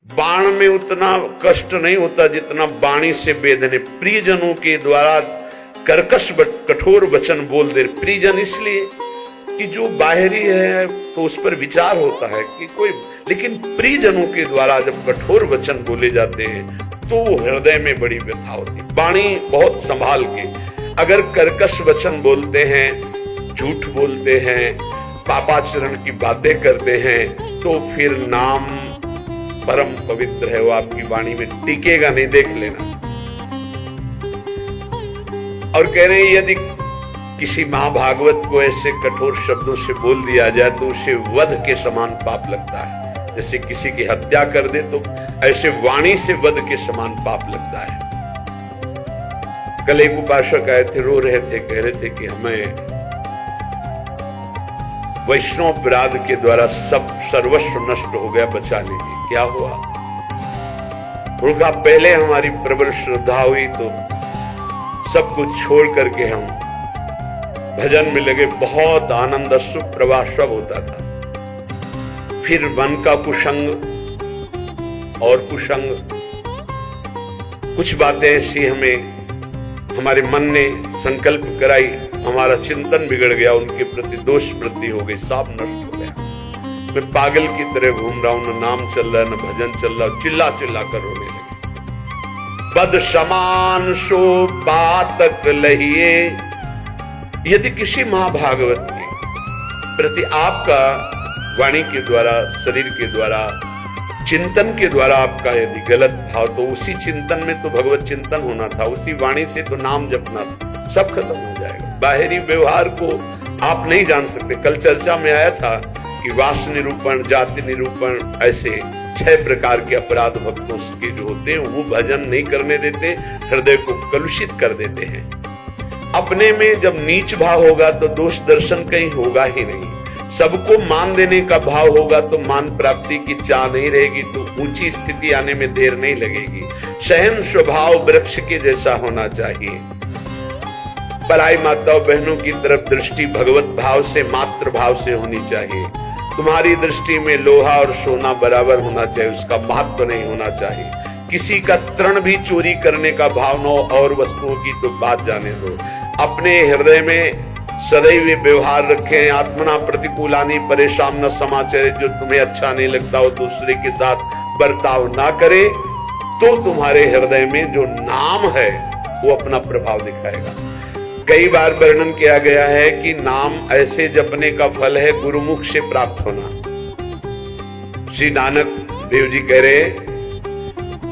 बाण में उतना कष्ट नहीं होता जितना वाणी से वेदने। प्रियजनों के द्वारा कर्कश कठोर वचन बोल दे। प्रियजन इसलिए कि जो बाहरी है तो उस पर विचार होता है कि कोई, लेकिन प्रियजनों के द्वारा जब कठोर वचन बोले जाते हैं तो हृदय में बड़ी व्यथा होती है। वाणी बहुत संभाल के, अगर कर्कश वचन बोलते हैं, झूठ बोलते हैं, पापाचरण की बातें करते हैं, तो फिर नाम परम पवित्र है, वो आपकी वाणी में टिकेगा नहीं, देख लेना। और कह रहे हैं यदि किसी महाभागवत को ऐसे कठोर शब्दों से बोल दिया जाए तो उसे वध के समान पाप लगता है। जैसे किसी की हत्या कर दे तो ऐसे वाणी से वध के समान पाप लगता है। कल एक उपासक आए थे, रो रहे थे, कह रहे थे कि हमें वैष्णव अपराध के द्वारा सब सर्वस्व नष्ट हो गया, बचा लीजिए। क्या हुआ? उनका पहले हमारी प्रबल श्रद्धा हुई तो सब कुछ छोड़ करके हम भजन में लगे, बहुत आनंद सुख प्रवाह सब होता था। फिर मन का कुसंग और कुसंग, कुछ बातें ऐसी हमें हमारे मन ने संकल्प कराई, हमारा चिंतन बिगड़ गया, उनके प्रति दोष वृद्धि हो गई, सब नष्ट हो गया। मैं पागल की तरह घूम रहा हूं, न नाम चल रहा है न भजन चल रहा, चिल्ला चिल्ला कर रोने लगे। बद समान सो बातक लहिए। यदि किसी महाभागवत के प्रति आपका वाणी के द्वारा, शरीर के द्वारा, चिंतन के द्वारा आपका यदि गलत भाव, तो उसी चिंतन में तो भगवत चिंतन होना था, उसी वाणी से तो नाम जपना था, सब खत्म हो जाएगा। बाहरी व्यवहार को आप नहीं जान सकते। कल चर्चा में आया था कि वास निरूपण, जाति निरूपण, ऐसे 6 प्रकार के अपराध भक्तों के जो होते हैं वो भजन नहीं करने देते, हृदय को कलुषित कर देते हैं। अपने में जब नीच भाव होगा तो दोष दर्शन कहीं होगा ही नहीं। सबको मान देने का भाव होगा तो मान प्राप्ति की चाह नहीं रहेगी, तो ऊंची स्थिति आने में देर नहीं लगेगी। सहन स्वभाव वृक्ष के जैसा होना चाहिए। पराई माताओं बहनों की तरफ दृष्टि भगवत भाव से, मातृ भाव से होनी चाहिए। तुम्हारी दृष्टि में लोहा और सोना बराबर होना चाहिए, उसका महत्व नहीं होना चाहिए। किसी का तृण भी चोरी करने का भाव न हो, और वस्तुओं की तो बात जाने दो। अपने हृदय में सदैव व्यवहार रखें। आत्मना प्रतिकूलानी परेशान न समाचार, जो तुम्हें अच्छा नहीं लगता हो दूसरे के साथ बर्ताव ना करे, तो तुम्हारे हृदय में जो नाम है वो अपना प्रभाव दिखाएगा। कई बार वर्णन किया गया है कि नाम ऐसे जपने का फल है गुरुमुख से प्राप्त होना। श्री नानक देव जी कह रहे,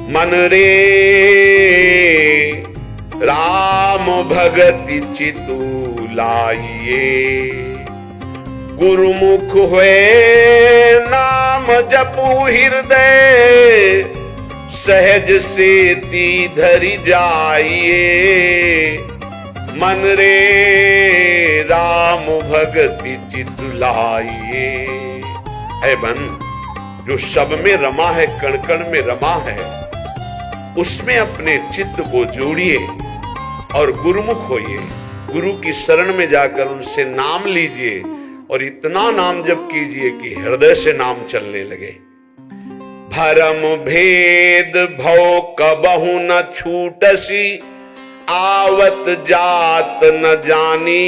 मन रे राम भगति चितु लाइए, गुरुमुख हुए नाम जपू हृदय, सहज से ती धरि जाइए। मन रे राम भगति चित लाइए। है मन जो सब में रमा है, कण कण में रमा है, उसमें अपने चित्त को जोड़िए और गुरुमुख होइए। गुरु की शरण में जाकर उनसे नाम लीजिए और इतना नाम जप कीजिए कि हृदय से नाम चलने लगे। भरम भेद भव कबहु न छूटसी, आवत जात न जानी,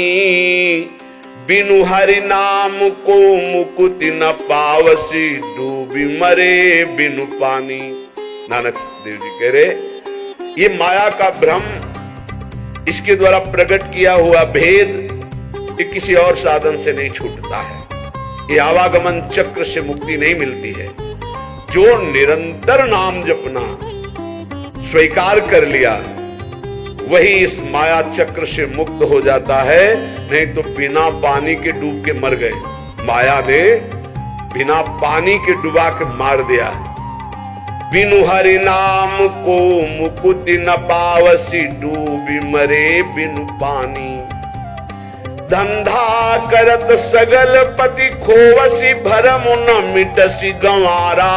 बिनु हरि नाम को मुकुति न पावसी, डूबी मरे बिनु पानी। नानक देव जी कह रहे, ये माया का भ्रम, इसके द्वारा प्रकट किया हुआ भेद, ये किसी और साधन से नहीं छूटता है। ये आवागमन चक्र से मुक्ति नहीं मिलती है। जो निरंतर नाम जपना स्वीकार कर लिया, वही इस माया चक्र से मुक्त हो जाता है। नहीं तो बिना पानी के डूब के मर गए। माया ने बिना पानी के डुबा के मार दिया। बिनु हरि नाम को मुकुति न पावसी, डूबी मरे बिनु पानी। धंधा करत सगल पति खोवसी, भरम न मिटसी गंवारा,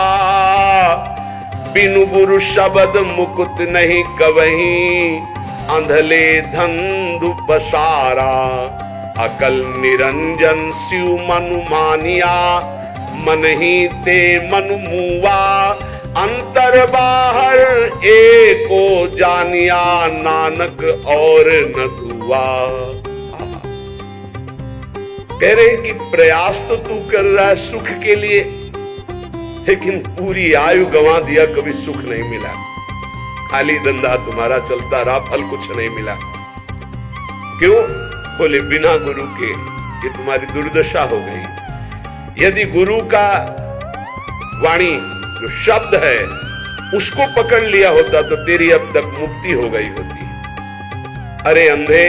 बिनु गुरु शब्द मुकुत नहीं कवहीं, अंधले धंधु पसारा। अकल निरंजन शिव मनु मानिया, मन ही ते मनु मुआ, अंत अंतर बाहर एको जानिया नानक और न दुआ। कह रहे कि प्रयास तो तू कर रहा है सुख के लिए, लेकिन पूरी आयु गंवा दिया, कभी सुख नहीं मिला। खाली धंधा तुम्हारा चलता रहा, फल कुछ नहीं मिला। क्यों? बोले बिना गुरु के ये तुम्हारी दुर्दशा हो गई। यदि गुरु का वाणी जो शब्द है उसको पकड़ लिया होता तो तेरी अब तक मुक्ति हो गई होती। अरे अंधे,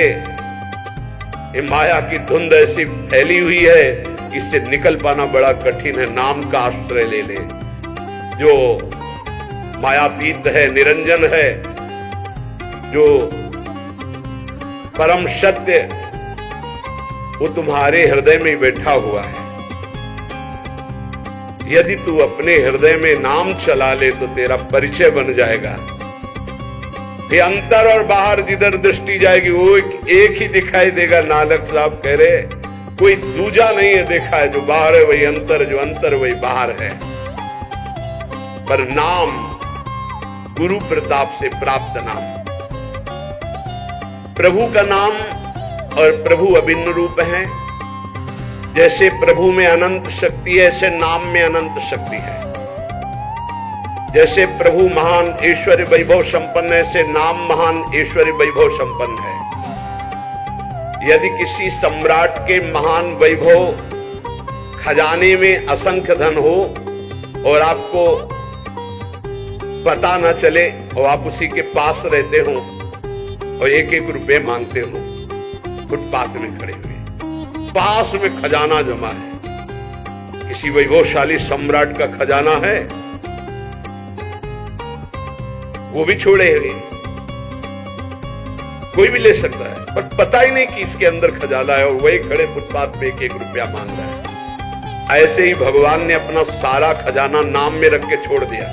ये माया की धुंध ऐसी फैली हुई है कि इससे निकल पाना बड़ा कठिन है। नाम का आश्रय ले ले, जो मायातीत है, निरंजन है, जो परम सत्य, वो तुम्हारे हृदय में बैठा हुआ है। यदि तू अपने हृदय में नाम चला ले तो तेरा परिचय बन जाएगा। ये अंतर और बाहर जिधर दृष्टि जाएगी वो एक ही दिखाई देगा। नानक साहब कह रहे कोई दूजा नहीं है देखा है, जो बाहर है वही अंतर, जो अंतर वही बाहर है। पर नाम गुरु प्रताप से प्राप्त नाम, प्रभु का नाम, और प्रभु अभिन्न रूप है। जैसे प्रभु में अनंत शक्ति है, ऐसे नाम में अनंत शक्ति है। जैसे प्रभु महान ऐश्वर्य वैभव संपन्न है, ऐसे नाम महान ऐश्वर्य वैभव संपन्न है। यदि किसी सम्राट के महान वैभव खजाने में असंख्य धन हो और आपको पता न चले और आप उसी के पास रहते हो और एक एक रुपए मांगते हो, फुटपाथ में खड़े हुए, पास में खजाना जमा है, किसी वैभवशाली सम्राट का खजाना है, वो भी छोड़े हुए, कोई भी ले सकता है, पर पता ही नहीं कि इसके अंदर खजाना है, और वही खड़े फुटपाथ पे एक एक रुपया मांग रहा है। ऐसे ही भगवान ने अपना सारा खजाना नाम में रख के छोड़ दिया।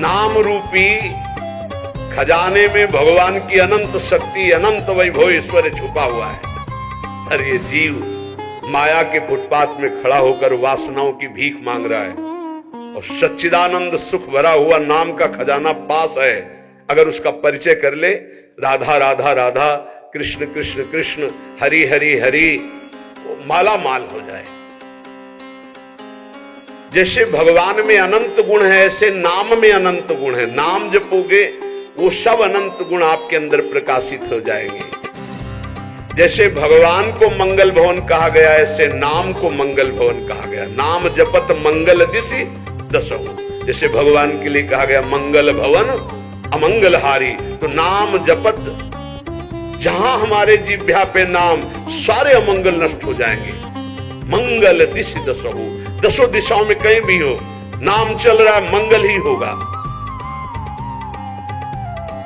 नाम रूपी खजाने में भगवान की अनंत शक्ति, अनंत वैभव ईश्वर छुपा हुआ है। और ये जीव माया के फुटपाथ में खड़ा होकर वासनाओं की भीख मांग रहा है, और सच्चिदानंद सुख भरा हुआ नाम का खजाना पास है। अगर उसका परिचय कर ले, राधा राधा राधा, कृष्ण कृष्ण कृष्ण, हरि हरि हरि, वो माला माल हो जाए। जैसे भगवान में अनंत गुण है, ऐसे नाम में अनंत गुण है। नाम जपोगे वो सब अनंत गुण आपके अंदर प्रकाशित हो जाएंगे। जैसे भगवान को मंगल भवन कहा गया, ऐसे नाम को मंगल भवन कहा गया। नाम जपत मंगल दिशि दसहु, जैसे भगवान के लिए कहा गया मंगल भवन अमंगल हारी। तो नाम जपत, जहां हमारे जिह्वा पे नाम, सारे अमंगल नष्ट हो जाएंगे। मंगल दिशि दसहु, दसों दिशाओं में कहीं भी हो, नाम चल रहा है, मंगल ही होगा।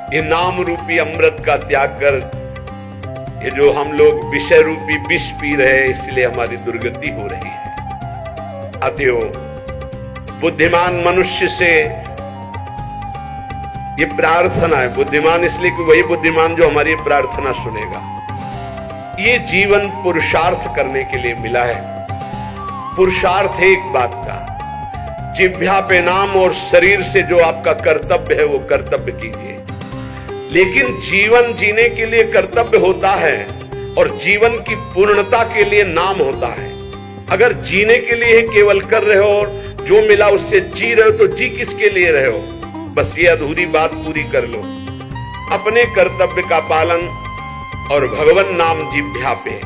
ये नाम रूपी अमृत का त्याग कर, ये जो हम लोग विषय रूपी विष पी रहे हैं, इसलिए हमारी दुर्गति हो रही है। अतएव बुद्धिमान मनुष्य से ये प्रार्थना है, बुद्धिमान इसलिए कि वही बुद्धिमान जो हमारी प्रार्थना सुनेगा। ये जीवन पुरुषार्थ करने के लिए मिला है। पुरुषार्थ है एक बात का, जिह्वा पे नाम और शरीर से जो आपका कर्तव्य है वो कर्तव्य कीजिए। लेकिन जीवन जीने के लिए कर्तव्य होता है और जीवन की पूर्णता के लिए नाम होता है। अगर जीने के लिए केवल कर रहे हो और जो मिला उससे जी रहे हो, तो जी किसके लिए रहे हो? बस ये अधूरी बात पूरी कर लो। अपने कर्तव्य का पालन और भगवान नाम जिह्वा पे।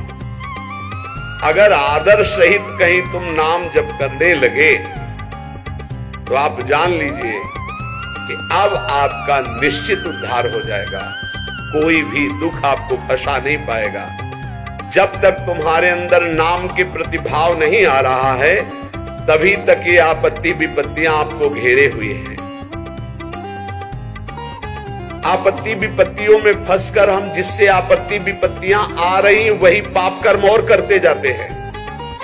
अगर आदर सहित कहीं तुम नाम जप करने लगे तो आप जान लीजिए कि अब आपका निश्चित उद्धार हो जाएगा। कोई भी दुख आपको फंसा नहीं पाएगा। जब तक तुम्हारे अंदर नाम के प्रति भाव नहीं आ रहा है, तभी तक ये आपत्ति विपत्तियां आपको घेरे हुए हैं। आपत्ति विपत्तियों में फंसकर हम जिससे आपत्ति विपत्तियां आ रही वही पाप कर्म और करते जाते हैं।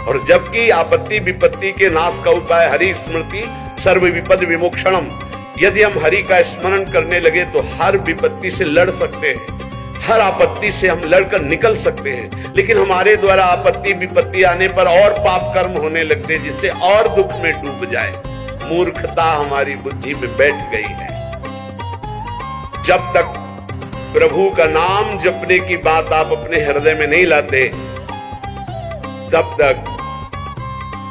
और जबकि आपत्ति विपत्ति के नाश का उपाय हरि स्मृति सर्व विपद विमोक्षणम। यदि हम हरि का स्मरण करने लगे तो हर विपत्ति से लड़ सकते हैं, हर आपत्ति से हम लड़कर निकल सकते हैं। लेकिन हमारे द्वारा आपत्ति विपत्ति आने पर और पाप कर्म होने लगते हैं, जिससे और दुख में डूब जाए। मूर्खता हमारी बुद्धि में बैठ गई है। जब तक प्रभु का नाम जपने की बात आप अपने हृदय में नहीं लाते, तब तक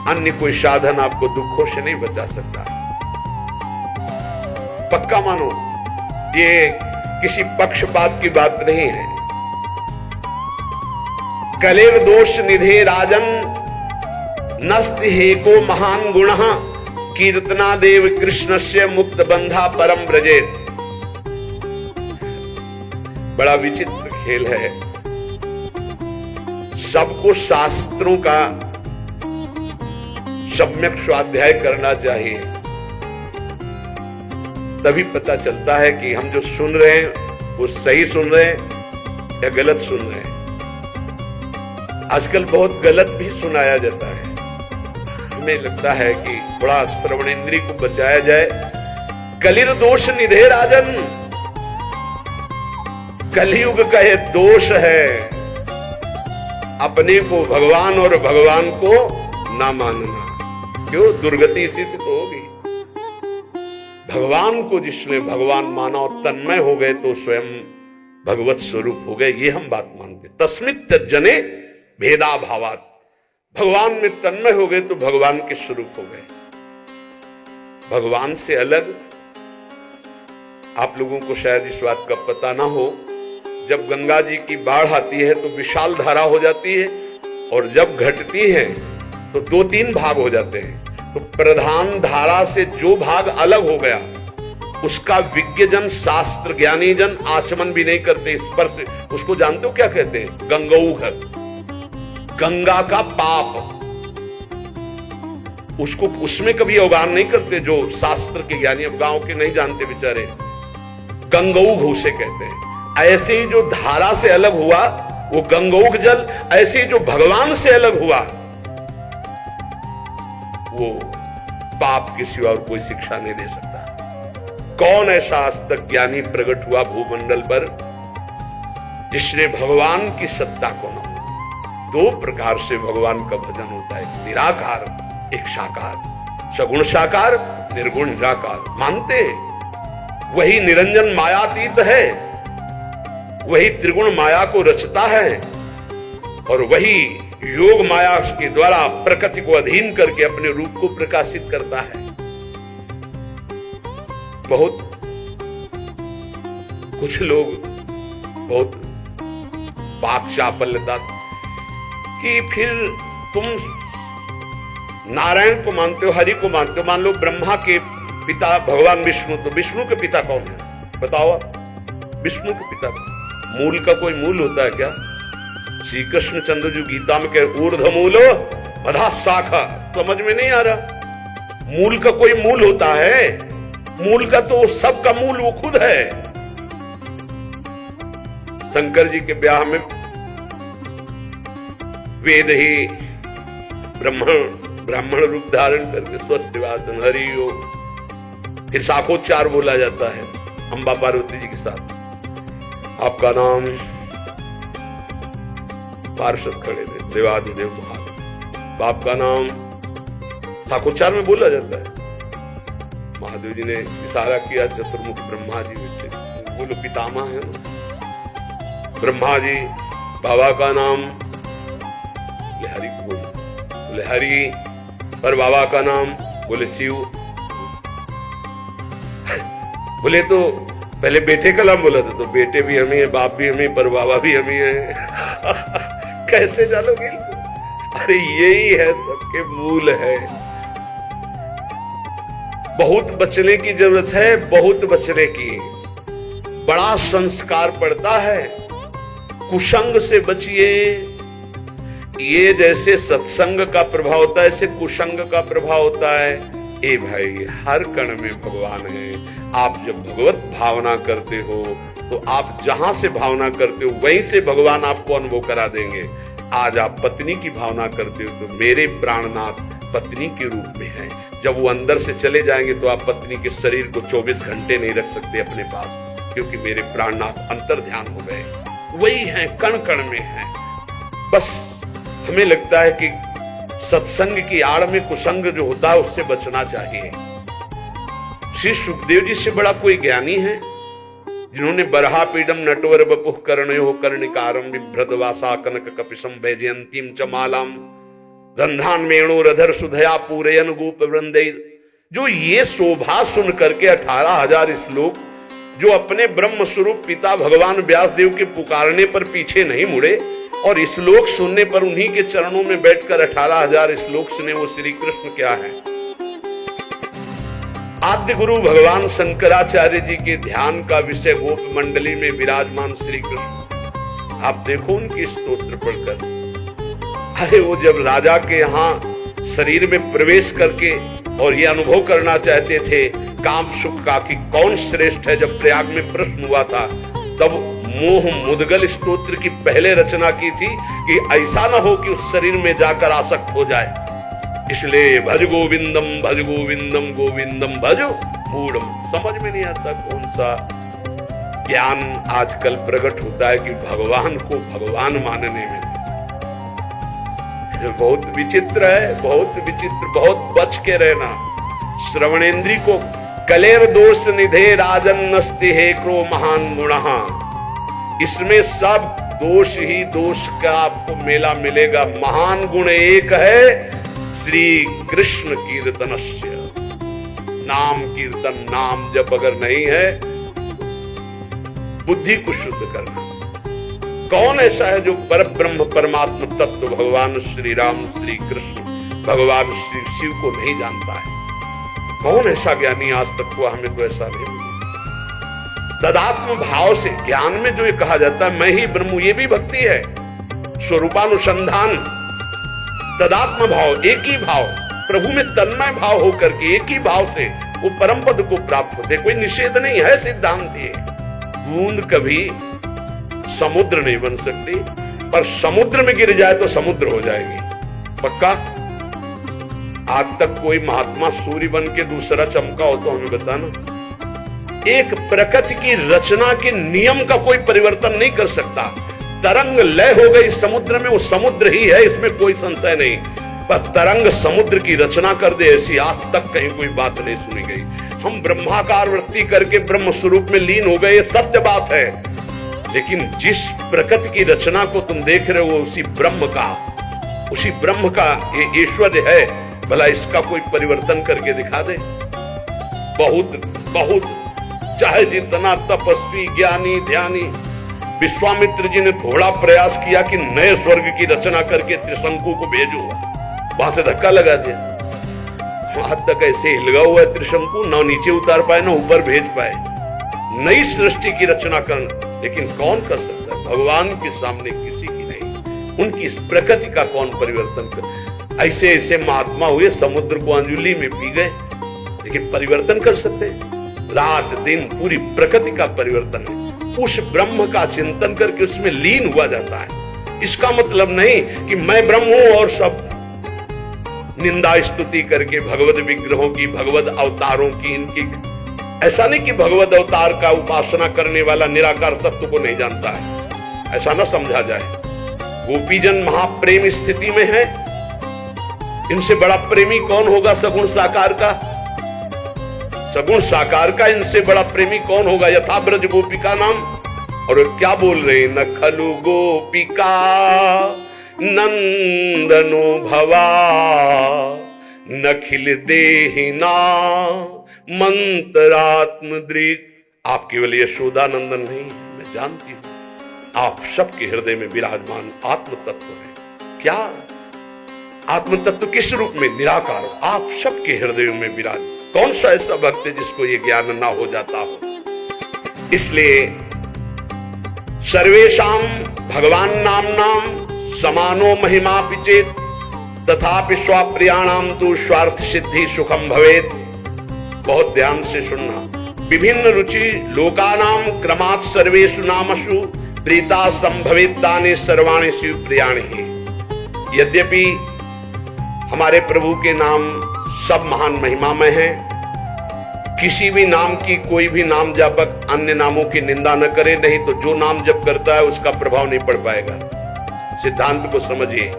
अन्य कोई साधन आपको दुखों से नहीं बचा सकता। पक्का मानो, ये किसी पक्षपात की बात नहीं है। कलेर दोष निधे राजन नस्ति हेको महान गुणः कीर्तना देव कृष्णस्य मुक्त बंधा परम ब्रजेत। बड़ा विचित्र खेल है। सबको शास्त्रों का सम्यक स्वाध्याय करना चाहिए, तभी पता चलता है कि हम जो सुन रहे हैं वो सही सुन रहे हैं या गलत सुन रहे हैं। आजकल बहुत गलत भी सुनाया जाता है। हमें लगता है कि थोड़ा श्रवण इंद्रिय को बचाया जाए। कलिर दोष निधे राजन, कलयुग का ये दोष है, अपने को भगवान और भगवान को ना मानना। क्यों? दुर्गति इसी से तो होगी। भगवान को जिसने भगवान माना और तन्मय हो गए तो स्वयं भगवत स्वरूप हो गए, ये हम बात मानते। तस्मित् तज्जने भेदा भावात, भगवान में तन्मय हो गए तो भगवान के स्वरूप हो गए। भगवान से अलग आप लोगों को शायद इस बात का पता ना हो, जब गंगा जी की बाढ़ आती है तो विशाल धारा हो जाती है, और जब घटती है तो 2-3 भाग हो जाते हैं। तो प्रधान धारा से जो भाग अलग हो गया उसका विज्ञजन, शास्त्र ज्ञानी जन आचमन भी नहीं करते, स्पर्श। उसको जानते हो क्या कहते हैं? गंगौघ, गंगा का पाप। उसको उसमें कभी अवगाहन नहीं करते जो शास्त्र के ज्ञानी। अब गांव के नहीं जानते बेचारे, गंगौघ उसे कहते हैं। ऐसे ही जो धारा से अलग हुआ वो गंगौघ जल, ऐसे ही जो भगवान से अलग हुआ वो पाप के सिवा और कोई शिक्षा नहीं दे सकता। कौन ऐसा आज तक ज्ञानी प्रकट हुआ भूमंडल पर जिसने भगवान की सत्ता को न? 2 प्रकार से भगवान का भजन होता है, निराकार, एक साकार। सगुण साकार, निर्गुण निराकार। मानते वही निरंजन मायातीत है, वही त्रिगुण माया को रचता है, और वही योग माया के द्वारा प्रकृति को अधीन करके अपने रूप को प्रकाशित करता है। बहुत कुछ लोग बहुत पाक चापल्यता कि फिर तुम नारायण को मानते हो, हरि को मानते हो। मान लो ब्रह्मा के पिता भगवान विष्णु, तो विष्णु के पिता कौन है बताओ? विष्णु के पिता मूल का कोई मूल होता है क्या? श्री कृष्ण चंद्र जी गीता में कह ऊर्ध्व मूलो अधः शाखा, समझ में नहीं आ रहा? मूल का कोई मूल होता है? मूल का तो सबका मूल वो खुद है। शंकर जी के ब्याह में वेद ही ब्राह्मण रूप धारण करके स्वस्तिवाचन हरि ओम, फिर शाखोच्चार बोला जाता है अंबा पार्वती जी के साथ। आपका नाम, पार्षद खड़े थे, देवाधिदेव महादेव। बाप का नाम शाखोच्चार में बोला जाता है। महादेव जी ने इशारा किया, चतुर्मुख ब्रह्मा जी थे, बोलो पितामह है ब्रह्मा जी। बाबा का नाम बोले हरि को, बोले हरि। पर बाबा का नाम बोले शिव। बोले तो पहले बेटे का नाम बोला था, तो बेटे भी हम ही है, बाप भी हम ही, पर बाबा भी हम ही है। कैसे जानोगे? अरे यही है, सबके मूल है। बहुत बचने की जरूरत है, बहुत बचने की। बड़ा संस्कार पड़ता है, कुसंग से बचिए। ये जैसे सत्संग का प्रभाव होता है, ऐसे कुसंग का प्रभाव होता है। ए भाई, हर कण में भगवान है। आप जब भगवत भावना करते हो तो आप जहां से भावना करते हो वहीं से भगवान आपको अनुभव करा देंगे। आज आप पत्नी की भावना करते हो तो मेरे प्राणनाथ पत्नी के रूप में है। जब वो अंदर से चले जाएंगे तो आप पत्नी के शरीर को 24 घंटे नहीं रख सकते अपने पास, क्योंकि मेरे प्राणनाथ अंतर ध्यान हो गए। वही है, कण कण में है। बस हमें लगता है कि सत्संग की आड़ में कुसंग जो होता है उससे बचना चाहिए। श्री सुखदेव जी से बड़ा कोई ज्ञानी है जिन्होंने बरहा पीडम नटवर बपुः कर्णयो कर्णिकारम बिभ्रतवासा कनक कपिशम वैजयंतीम च मालाम रंध्रान मेणोरधर सुधया पूरयन गोप वृंदे, जो ये शोभा सुन करके 18,000 श्लोक, जो अपने ब्रह्म स्वरूप पिता भगवान व्यासदेव के पुकारने पर पीछे नहीं मुड़े और श्लोक सुनने पर उन्हीं के चरणों में बैठकर 18,000 श्लोक सुने, वो श्री कृष्ण क्या है। आद्य गुरु भगवान शंकराचार्य जी के ध्यान का विषय गोप मंडली में विराजमान श्री कृष्ण। आप देखो उनकी स्तोत्र पढ़कर, अरे वो जब राजा के यहाँ शरीर में प्रवेश करके और ये अनुभव करना चाहते थे काम सुख का कि कौन श्रेष्ठ है, जब प्रयाग में प्रश्न हुआ था तब मोह मुदगल स्तोत्र की पहले रचना की थी कि ऐसा ना हो कि उस शरीर में जाकर आसक्त हो जाए। इसलिए भज गोविंदम गोविंदम भज मूढ़म। समझ में नहीं आता कौन सा ज्ञान आजकल प्रकट होता है कि भगवान को भगवान मानने में। बहुत विचित्र है, बहुत विचित्र, बहुत बच के रहना। श्रवणेन्द्री को कलेर दोष निधे राजन नस्ति हे क्रो महान गुणः, इसमें सब दोष ही दोष का आपको मेला मिलेगा। महान गुण एक है श्री कृष्ण कीर्तनस्य, नाम कीर्तन, नाम जप अगर नहीं है, बुद्धि को शुद्ध करना। कौन ऐसा है जो पर ब्रह्म परमात्मा तत्व भगवान श्री राम श्री कृष्ण भगवान श्री शिव को नहीं जानता है? कौन ऐसा ज्ञानी आज तक हुआ? हमें तो ऐसा नहीं। तदात्म भाव से ज्ञान में जो ये कहा जाता है मैं ही ब्रह्म हूं, ये भी भक्ति है। स्वरूपानुसंधान, तदात्म भाव, एक ही भाव, प्रभु में तन्मय भाव होकर के एक ही भाव से वो परम पद को प्राप्त होते। कोई निषेध नहीं है, सिद्धांत ये। बूंद कभी समुद्र नहीं बन सकती, पर समुद्र में गिर जाए तो समुद्र हो जाएगी, पक्का। आज तक कोई महात्मा सूर्य बन के दूसरा चमका हो तो हमें बताना। एक प्रकृति की रचना के नियम का कोई परिवर्तन नहीं कर सकता। तरंग लय हो गई समुद्र में, वो समुद्र ही है, इसमें कोई संशय नहीं। पर तरंग समुद्र की रचना कर दे, ऐसी आज तक कहीं कोई बात नहीं सुनी गई। हम ब्रह्माकार वृत्ति करके ब्रह्म स्वरूप में लीन हो गए, ये सत्य बात है। लेकिन जिस प्रकृति की रचना को तुम देख रहे हो उसी ब्रह्म का ये ऐश्वर्य है, भला इसका कोई परिवर्तन करके दिखा दे। बहुत बहुत चाहे जितना तपस्वी ज्ञानी ध्यानी, विश्वामित्र जी ने थोड़ा प्रयास किया कि नए स्वर्ग की रचना करके त्रिशंकु को भेजूंगा, वहां से धक्का लगा दिया। आज तक ऐसे हिलगा हुआ है त्रिशंकु, ना नीचे उतार पाए ना ऊपर भेज पाए। नई सृष्टि की रचना करना, लेकिन कौन कर सकता है? भगवान के सामने किसी की नहीं। उनकी इस प्रकृति का कौन परिवर्तन कर? ऐसे ऐसे महात्मा हुए, समुद्र को अंजुली में पी गए, लेकिन परिवर्तन कर सकते? रात दिन पूरी प्रकृति का परिवर्तन है। उस ब्रह्म का चिंतन करके उसमें लीन हुआ जाता है। इसका मतलब नहीं कि मैं ब्रह्म हूं और सब निंदा स्तुति करके भगवत विग्रहों की, भगवत अवतारों की, इनकी, ऐसा नहीं कि भगवत अवतार का उपासना करने वाला निराकार तत्व को नहीं जानता है, ऐसा ना समझा जाए। गोपीजन महाप्रेम स्थिति में है, इनसे बड़ा प्रेमी कौन होगा सगुण साकार का? सगुण साकार का इनसे बड़ा प्रेमी कौन होगा? यथा ब्रज गोपिका नाम। और क्या बोल रहे? न खलु गोपिका नंदनो भवा नखिल देहिना मंत्रात्म दृक्। आप केवल यशोदा नंदन नहीं, मैं जानती हूं आप सबके हृदय में विराजमान आत्म तत्व है। क्या आत्म तत्व? किस रूप में? निराकार। आप सबके हृदय में विराज। कौन सा ऐसा भक्त है जिसको ये ज्ञान ना हो जाता हो? इसलिए सर्वेशाम भगवान नाम समानो महिमा पिचेत तथापि स्वाप्रियाणाम तु स्वार्थ सिद्धि सुखम भवेत। बहुत ध्यान से सुनना। विभिन्न रुचि लोकानाम क्रमात् सर्वेषु नामसु प्रीता संभवेत तानि सर्वाणि शिव प्रियाणि। यद्यपि हमारे प्रभु के नाम सब महान महिमा में है, किसी भी नाम की कोई भी नाम जापक अन्य नामों की निंदा न करे, नहीं तो जो नाम जप करता है उसका प्रभाव नहीं पड़ पाएगा। सिद्धांत को समझिए।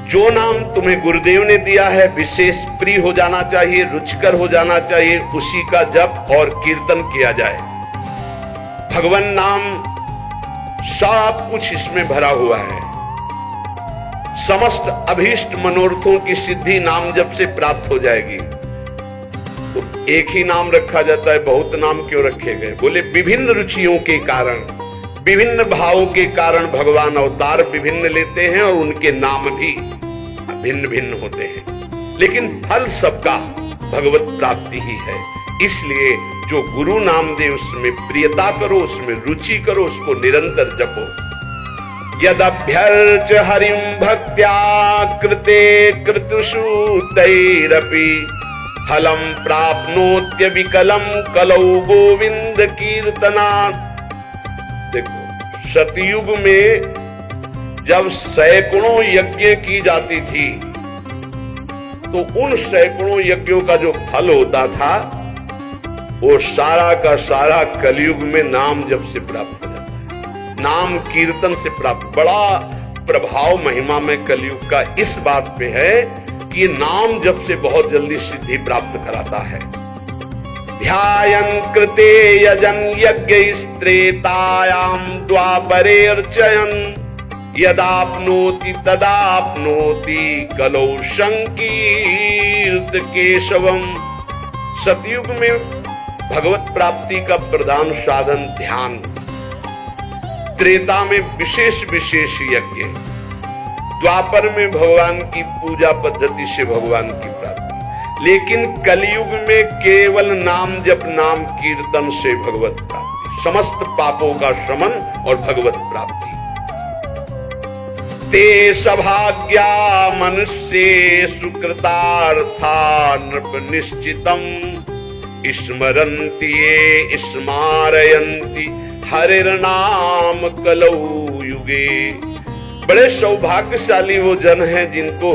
जो नाम तुम्हें गुरुदेव ने दिया है विशेष प्रिय हो जाना चाहिए, रुचिकर हो जाना चाहिए, उसी का जप और कीर्तन किया जाए। भगवान नाम सब कुछ इसमें भरा हुआ है। समस्त अभीष्ट मनोरथों की सिद्धि नाम जप से प्राप्त हो जाएगी। तो एक ही नाम रखा जाता है, बहुत नाम क्यों रखे गए? बोले विभिन्न रुचियों के कारण, विभिन्न भावों के कारण भगवान अवतार विभिन्न लेते हैं और उनके नाम भी भिन्न भिन्न होते हैं, लेकिन फल सबका भगवत प्राप्ति ही है। इसलिए जो गुरु नाम दे उसमें प्रियता करो, उसमें रुचि करो, उसको निरंतर जपो। यदभ्यर्च हरिं भक्त्या कृते कृतुषु तैरपि फलं प्राप्नोत्य विकलं कलौ गोविंद कीर्तनात्। देखो, सतयुग में जब सैकड़ों यज्ञ की जाती थी तो उन सैकड़ों यज्ञों का जो फल होता था वो सारा का सारा कलयुग में नाम जप से प्राप्त हो जाता है, नाम कीर्तन से प्राप्त। बड़ा प्रभाव महिमा में कलयुग का इस बात पे है कि ये नाम जप से बहुत जल्दी सिद्धि प्राप्त कराता है। ध्यायन् कृते यजन यज्ञ स्त्रेतायां द्वापरेर्चयन् यदाप्नोति तदाप्नोति कलौ संकीर्त केशवम। सतयुग में भगवत प्राप्ति का प्रधान साधन ध्यान, त्रेता में विशेष विशेष यज्ञ, द्वापर में भगवान की पूजा पद्धति से भगवान की प्राप्ति, लेकिन कलयुग में केवल नाम जप नाम कीर्तन से भगवत प्राप्ति, समस्त पापों का शमन और भगवत प्राप्ति। ते सभाग्या मनुष्ये सुकृतार्था नृप निश्चितम स्मरन्ति ये स्मारयन्ति हरिर्नाम कलौ युगे। बड़े सौभाग्यशाली वो जन हैं जिनको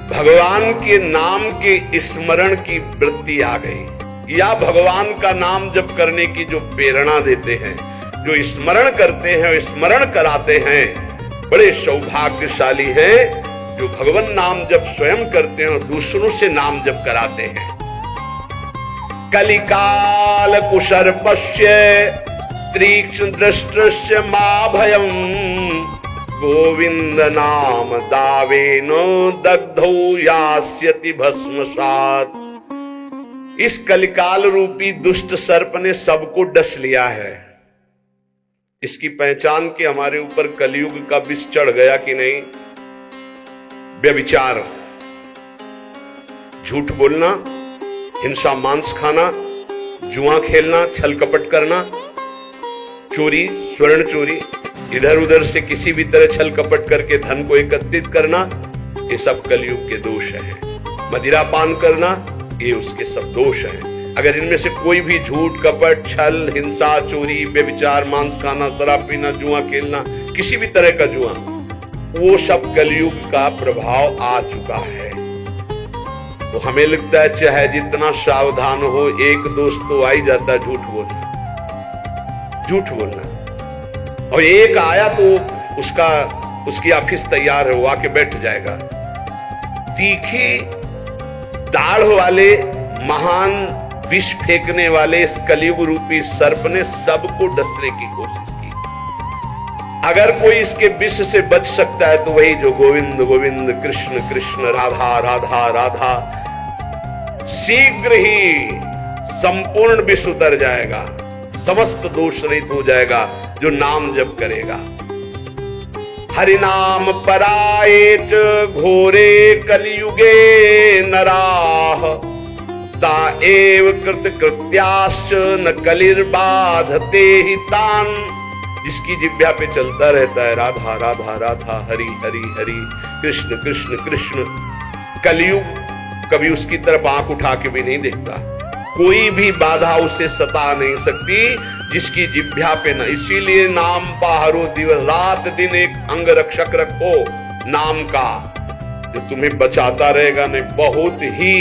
भगवान के नाम के स्मरण की वृत्ति आ गई, या भगवान का नाम जप करने की जो प्रेरणा देते हैं, जो स्मरण करते हैं और स्मरण कराते हैं, बड़े सौभाग्यशाली हैं जो भगवान नाम जप स्वयं करते हैं और दूसरों से नाम जप कराते हैं। कलिकाल कुसर्पस्य तीक्ष्ण दृष्टस्य मा भयम् गोविंद नाम दावेनो दग्धौ यास्यति भस्मसात्। इस कलिकाल रूपी दुष्ट सर्प ने सबको डस लिया है। इसकी पहचान के हमारे ऊपर कलयुग का विष चढ़ गया कि नहीं? व्यभिचार, झूठ बोलना, हिंसा मांस खाना, जुआ खेलना, छल कपट करना, चोरी, स्वर्ण चोरी, इधर उधर से किसी भी तरह छल कपट करके धन को एकत्रित करना, ये सब कलयुग के दोष हैं। मदिरा पान करना, ये उसके सब दोष हैं। अगर इनमें से कोई भी झूठ, कपट, छल, हिंसा, चोरी, व्यभिचार, मांस खाना, शराब पीना, जुआ खेलना, किसी भी तरह का जुआ, वो सब कलयुग का प्रभाव आ चुका है। तो हमें लगता है चाहे जितना सावधान हो, एक दोस्त तो आ ही जाता झूठ बोलना, झूठ बोलना। और एक आया तो उसकी ऑफिस तैयार है, वो आके बैठ जाएगा। तीखी दाढ़ वाले महान विष फेंकने वाले इस कलयुग रूपी सर्प ने सबको डसने की कोशिश की। अगर कोई इसके विष से बच सकता है तो वही जो गोविंद गोविंद कृष्ण कृष्ण राधा राधा राधा, शीघ्र ही संपूर्ण विष उतर जाएगा, समस्त दोष रहित हो जाएगा जो नाम जप करेगा। हरिनाम पराये च घोरे कलियुगे नराः ता एव कृत कृत्याश्च न कलिर्बाधते ही तान। जिसकी जिह्वा पे चलता रहता है राधा राधा राधा, हरि हरि हरि, कृष्ण कृष्ण कृष्ण, कलयुग कभी उसकी तरफ आंख उठा के भी नहीं देखता। कोई भी बाधा उसे सता नहीं सकती जिसकी जिह्वा पे न। इसीलिए नाम पाहरो दिवस रात दिन एक अंग रक्षक रखो नाम का, जो तुम्हें बचाता रहेगा। नहीं बहुत ही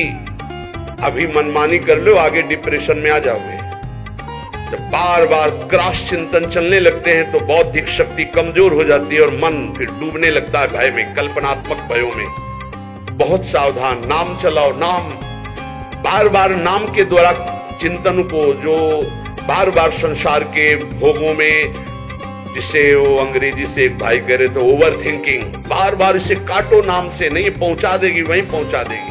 अभी मनमानी कर लो, आगे डिप्रेशन में आ जाओगे। जब बार बार क्रॉस चिंतन चलने लगते हैं तो बौद्धिक शक्ति कमजोर हो जाती है और मन फिर डूबने लगता है भय में, कल्पनात्मक भयों में। बहुत सावधान, नाम चलाओ, नाम बार बार नाम के द्वारा चिंतन को, जो बार बार संसार के भोगों में, जिसे वो अंग्रेजी से एक भाई कह रहे थे ओवर थिंकिंग, बार बार इसे काटो नाम से, नहीं पहुंचा देगी, वहीं पहुंचा देगी।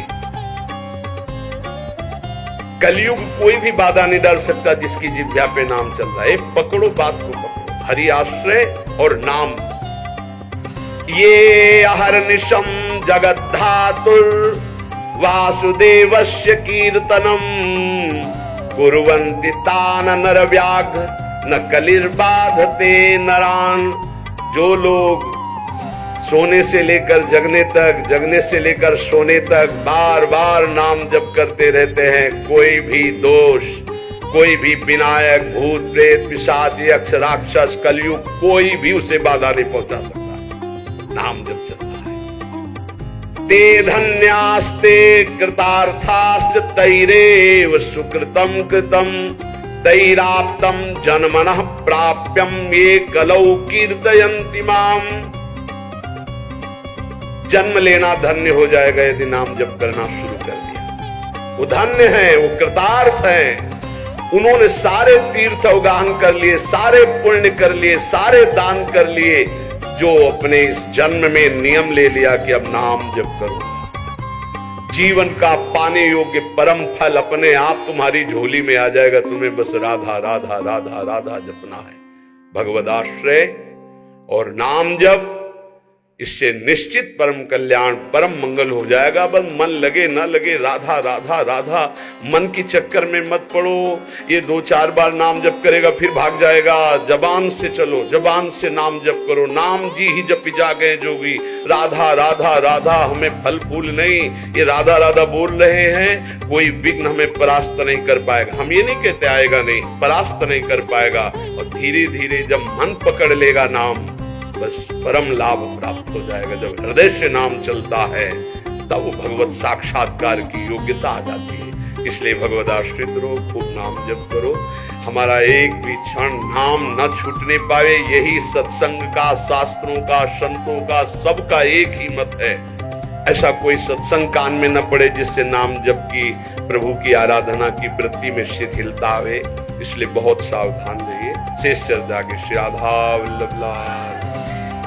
कलयुग कोई भी बाधा नहीं डाल सकता जिसकी जिह्वा पे नाम चल रहा है। पकड़ो बात को, पकड़ो, हरि आश्रय और नाम। ये अहर्निशम जगद्धातुर वासुदेवस्य कीर्तनम कुर्वन्ति तान नरव्याघ्र न कलिर्बाधते नरान। जो लोग सोने से लेकर जगने तक, जगने से लेकर सोने तक बार बार नाम जप करते रहते हैं, कोई भी दोष, कोई भी विनायक, भूत प्रेत पिशाच यक्ष राक्षस कलयुग कोई भी उसे बाधा नहीं पहुंचा सकता। नाम जप चलता है। ते धन्यास्ते कृतार्थाश्च तैरेव सुकृतम कृतम तैराप्तम जन्मनः प्राप्यम ये कलौ कीर्तयन्ति माम। जन्म लेना धन्य हो जाएगा यदि नाम जप करना शुरू कर दिया। वो धन्य है, वो कृतार्थ है। उन्होंने सारे तीर्थ अवगाहन कर लिए, सारे पुण्य कर लिए, सारे दान कर लिए, जो अपने इस जन्म में नियम ले लिया कि अब नाम जप करो। जीवन का पाने योग्य परम फल अपने आप तुम्हारी झोली में आ जाएगा। तुम्हें बस राधा राधा राधा राधा जपना है। भगवद आश्रय और नाम जप, इससे निश्चित परम कल्याण, परम मंगल हो जाएगा। बस मन लगे ना लगे, राधा राधा राधा, मन की चक्कर में मत पड़ो। ये 2-4 बार नाम जप करेगा फिर भाग जाएगा। जबान से चलो, जबान से नाम जप करो। नाम जी ही जप जा गए जोगी। राधा राधा राधा, हमें फल फूल नहीं, ये राधा राधा बोल रहे हैं, कोई विघ्न हमें परास्त नहीं कर पाएगा। हम ये नहीं कहते आएगा नहीं, परास्त नहीं कर पाएगा। और धीरे धीरे जब मन पकड़ लेगा नाम, बस परम लाभ प्राप्त हो जाएगा। जब हृदय से नाम चलता है तब भगवत साक्षात्कार की योग्यता आ जाती है। इसलिए भगवत आश्रित रहो, खूब नाम जप करो। हमारा एक भी क्षण नाम न छूटने पावे, यही सत्संग का, शास्त्रों का, संतों का, सबका एक ही मत है। ऐसा कोई सत्संग कान में न पड़े जिससे नाम जप की, प्रभु की आराधना की वृत्ति में शिथिलता आवे। इसलिए बहुत सावधान रहिए। शेष श्रद्धा के श्री राधा वल्लभ लाल।